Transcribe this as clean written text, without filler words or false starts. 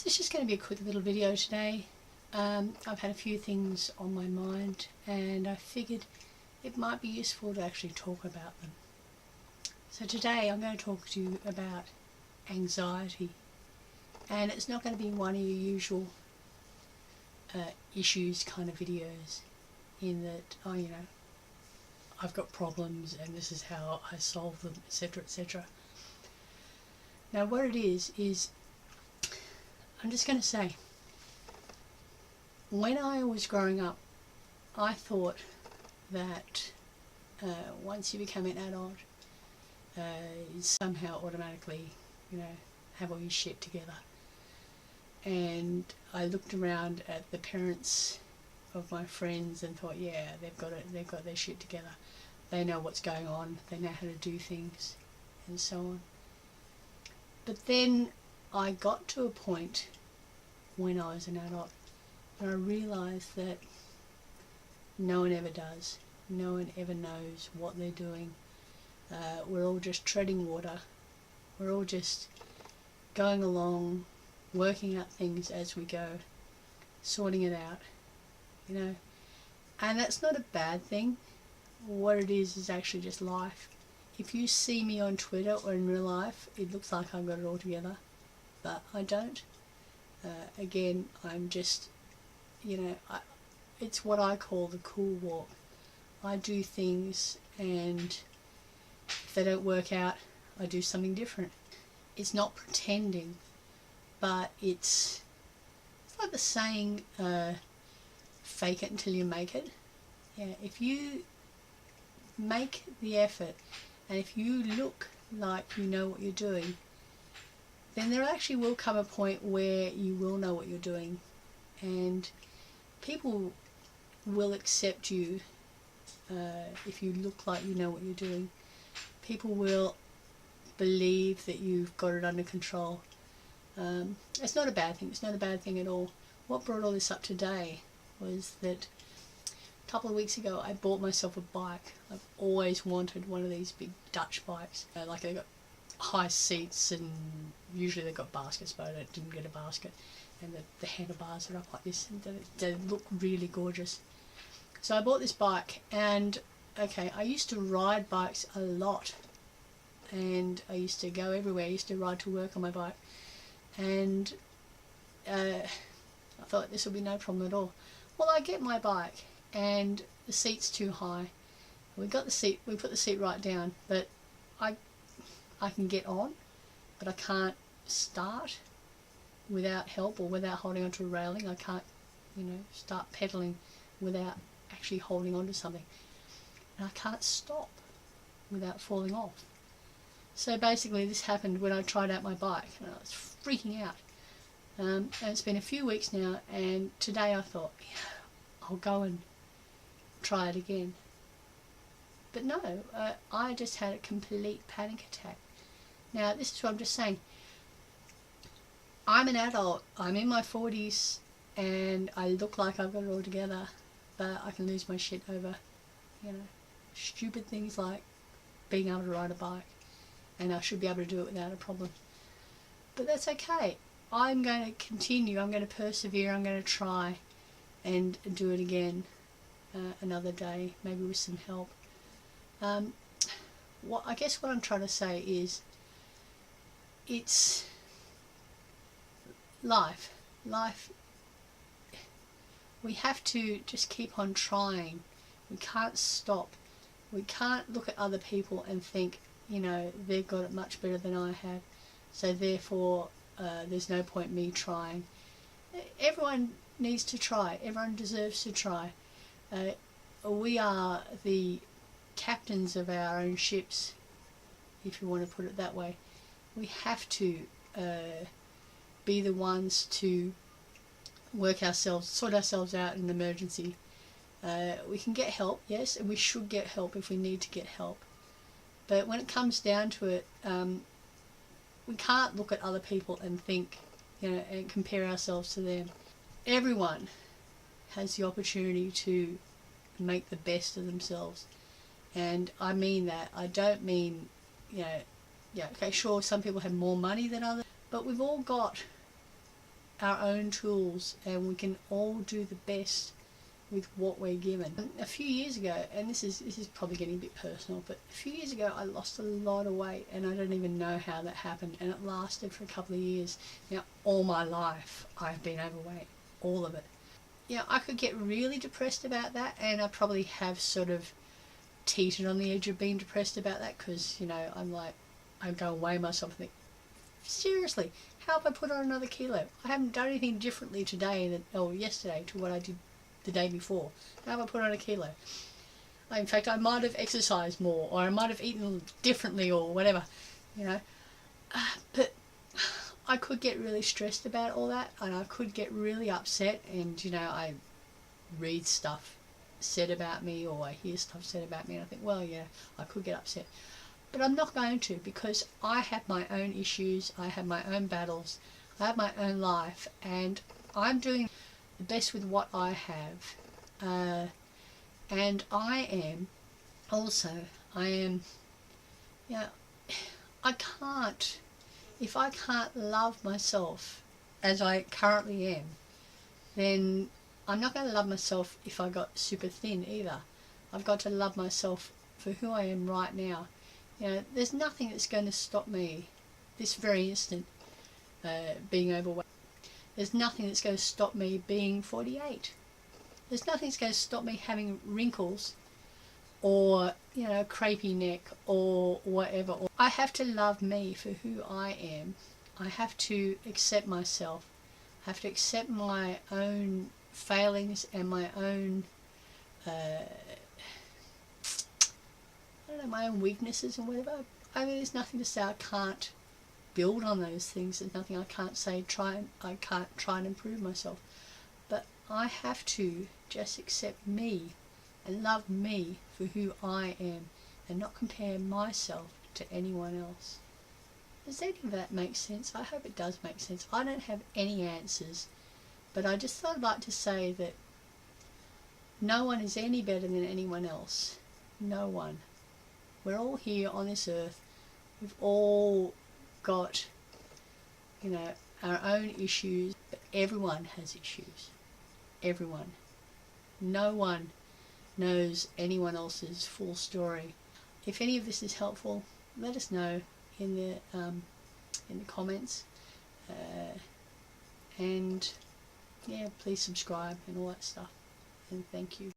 This is just going to be a quick little video today. I've had a few things on my mind and I figured it might be useful to actually talk about them. So today I'm going to talk to you about anxiety, and it's not going to be one of your usual issues kind of videos in that, I've got problems and this is how I solve them, etc, etc. Now what it is I'm just going to say, when I was growing up, I thought that once you become an adult, you somehow automatically, have all your shit together. And I looked around at the parents of my friends and thought, yeah, they've got their shit together. They know what's going on. They know how to do things, and so on. But then I got to a point when I was an adult and I realised that no one ever does. No one ever knows what they're doing. We're all just treading water. We're all just going along, working out things as we go, sorting it out, And that's not a bad thing. What it is actually just life. If you see me on Twitter or in real life, it looks like I've got it all together, but I don't. Again, I'm just, it's what I call the cool walk. I do things, and if they don't work out, I do something different. It's not pretending, but it's like the saying, fake it until you make it. Yeah, if you make the effort and if you look like you know what you're doing, then there actually will come a point where you will know what you're doing, and people will accept you if you look like you know what you're doing. People will believe that you've got it under control. It's not a bad thing. It's not a bad thing at all. What brought all this up today was that a couple of weeks ago I bought myself a bike. I've always wanted one of these big Dutch bikes. Like, they've got high seats and usually they've got baskets, but I didn't get a basket. And the handlebars are up like this, and they look really gorgeous. So I bought this bike, and okay, I used to ride bikes a lot, and I used to go everywhere. I used to ride to work on my bike, and I thought this will be no problem at all. Well, I get my bike and the seat's too high. We put the seat right down, but I can get on, but I can't start without help or without holding onto a railing. I can't, start pedaling without actually holding onto something. And I can't stop without falling off. So basically this happened when I tried out my bike, and I was freaking out. And it's been a few weeks now, and today I thought, I'll go and try it again. But no, I just had a complete panic attack. Now this is what I'm just saying. I'm an adult, I'm in my 40s, and I look like I've got it all together, but I can lose my shit over, stupid things like being able to ride a bike, and I should be able to do it without a problem. But that's okay. I'm going to continue, I'm going to persevere, I'm going to try and do it again another day, maybe with some help. I guess what I'm trying to say is, it's life. We have to just keep on trying. We can't stop. We can't look at other people and think, they've got it much better than I have, so therefore there's no point me trying. Everyone needs to try. Everyone deserves to try. We are the captains of our own ships, if you want to put it that way. We have to be the ones to sort ourselves out in an emergency. We can get help, yes, and we should get help if we need to get help. But when it comes down to it, we can't look at other people and think, and compare ourselves to them. Everyone has the opportunity to make the best of themselves, and I mean that. I don't mean, okay, sure, some people have more money than others, but we've all got our own tools, and we can all do the best with what we're given. A few years ago, and this is probably getting a bit personal, but a few years ago I lost a lot of weight, and I don't even know how that happened, and it lasted for a couple of years. Now, all my life I've been overweight, all of it. I could get really depressed about that, and I probably have sort of teetered on the edge of being depressed about that, because I'm like, I go and weigh myself and think, seriously, how have I put on another kilo? I haven't done anything differently today or yesterday to what I did the day before. How have I put on a kilo? In fact, I might have exercised more, or I might have eaten differently, or whatever, but I could get really stressed about all that, and I could get really upset, and I read stuff said about me, or I hear stuff said about me, and I think, well, yeah, I could get upset. But I'm not going to, because I have my own issues, I have my own battles, I have my own life, and I'm doing the best with what I have. And I am, I can't, if I can't love myself as I currently am, then I'm not going to love myself if I got super thin either. I've got to love myself for who I am right now. There's nothing that's going to stop me this very instant being overweight. There's nothing that's going to stop me being 48. There's nothing that's going to stop me having wrinkles or, crepey neck or whatever. I have to love me for who I am. I have to accept myself. I have to accept my own failings and my own, my own weaknesses and whatever. There's nothing to say I can't build on those things. There's nothing I can't say I can't try and improve myself. But I have to just accept me and love me for who I am, and not compare myself to anyone else. Does any of that make sense? I hope it does make sense. I don't have any answers, but I just thought I'd like to say that no one is any better than anyone else. No one. We're all here on this earth. We've all got, our own issues, but everyone has issues. Everyone. No one knows anyone else's full story. If any of this is helpful, let us know in the comments, and please subscribe and all that stuff, and thank you.